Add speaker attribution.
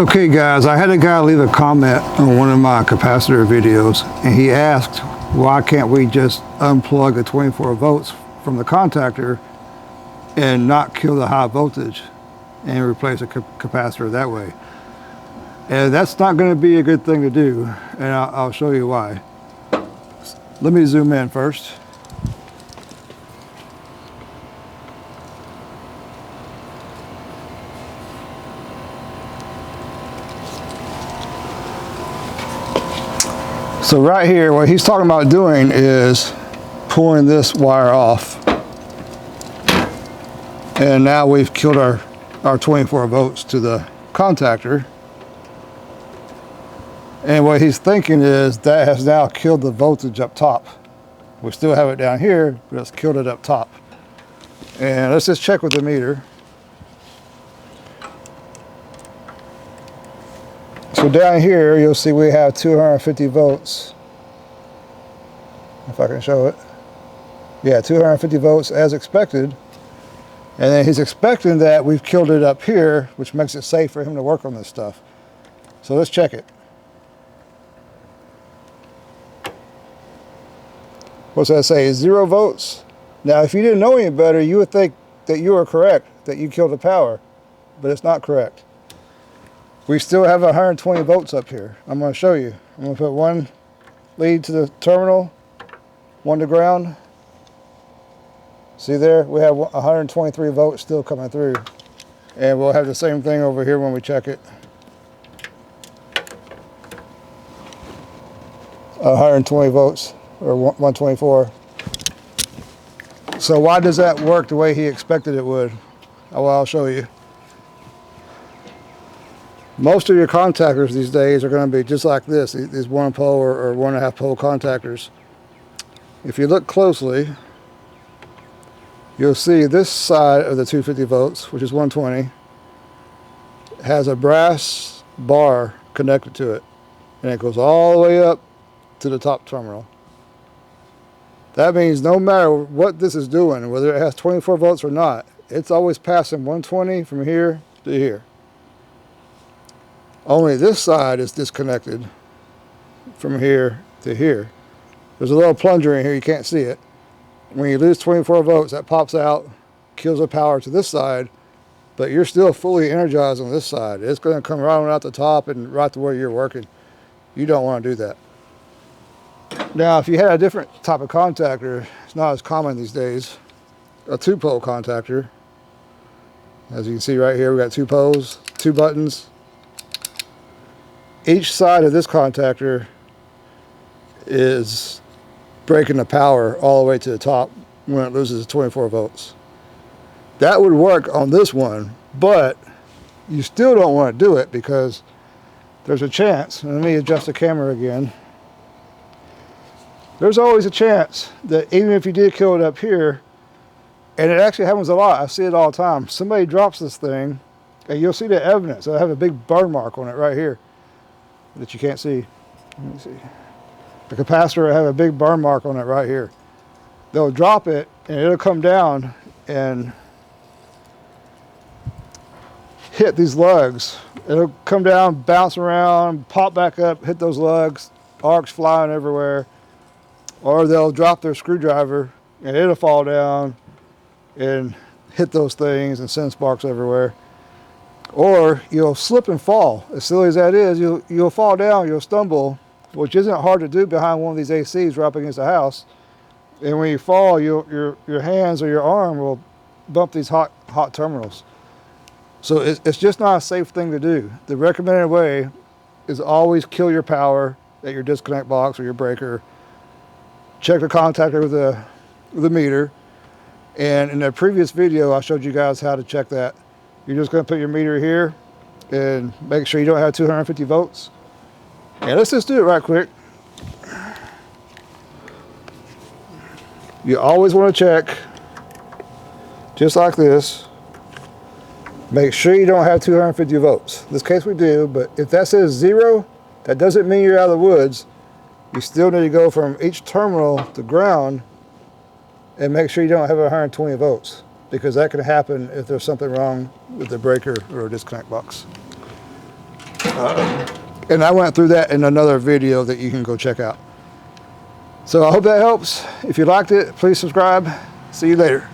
Speaker 1: Okay guys, I had a guy leave a comment on one of my capacitor videos, and he asked why can't we just unplug the 24 volts from the contactor and not kill the high voltage and replace a capacitor that way. And that's not going to be a good thing to do, and I'll show you why. Let me zoom in first. So right here, what he's talking about doing is pulling this wire off. And now we've killed our 24 volts to the contactor. And what he's thinking is that has now killed the voltage up top. We still have it down here, but it's killed it up top. And let's just check with the meter. So down here, you'll see we have 250 volts. If I can show it. Yeah, 250 volts as expected. And then he's expecting that we've killed it up here, which makes it safe for him to work on this stuff. So let's check it. What's that say? 0 volts? Now, if you didn't know any better, you would think that you were correct, that you killed the power, but it's not correct. We still have 120 volts up here. I'm going to show you. I'm going to put one lead to the terminal, one to ground. See there? We have 123 volts still coming through. And we'll have the same thing over here when we check it. 120 volts, or 124. So why does that work the way he expected it would? Well, I'll show you. Most of your contactors these days are going to be just like this, these 1 pole or 1.5 pole contactors. If you look closely, you'll see this side of the 250 volts, which is 120, has a brass bar connected to it, and it goes all the way up to the top terminal. That means no matter what this is doing, whether it has 24 volts or not, it's always passing 120 from here to here. Only this side is disconnected from here to here. There's a little plunger in here, you can't see it. When you lose 24 volts, that pops out, kills the power to this side, but you're still fully energized on this side. It's going to come right on out the top and right to where you're working. You don't want to do that. Now, if you had a different type of contactor, it's not as common these days, a 2-pole contactor. As you can see right here, we got 2 poles, 2 buttons. Each side of this contactor is breaking the power all the way to the top when it loses 24 volts. That would work on this one, but you still don't want to do it because there's a chance, and let me adjust the camera again. There's always a chance that even if you did kill it up here, and it actually happens a lot, I see it all the time, somebody drops this thing, and you'll see the evidence. I have a big burn mark on it right here that you can't see. Let me see. The capacitor will have a big burn mark on it right here. They'll drop it and it'll come down and hit these lugs. It'll come down, bounce around, pop back up, hit those lugs, arcs flying everywhere. Or they'll drop their screwdriver and it'll fall down and hit those things and send sparks everywhere. Or you'll slip and fall. As silly as that is, you'll fall down, you'll stumble, which isn't hard to do behind one of these ACs right up against the house. And when you fall, your hands or your arm will bump these hot terminals. So it's just not a safe thing to do. The recommended way is always kill your power at your disconnect box or your breaker. Check the contactor with the meter. And in the previous video, I showed you guys how to check that. You're just going to put your meter here and make sure you don't have 250 volts. And let's just do it right quick. You always want to check, just like this. Make sure you don't have 250 volts. In this case we do, but if that says 0, that doesn't mean you're out of the woods. You still need to go from each terminal to ground and make sure you don't have 120 volts. because that can happen if there's something wrong with the breaker or disconnect box. And I went through that in another video that you can go check out. So I hope that helps. If you liked it, please subscribe. See you later.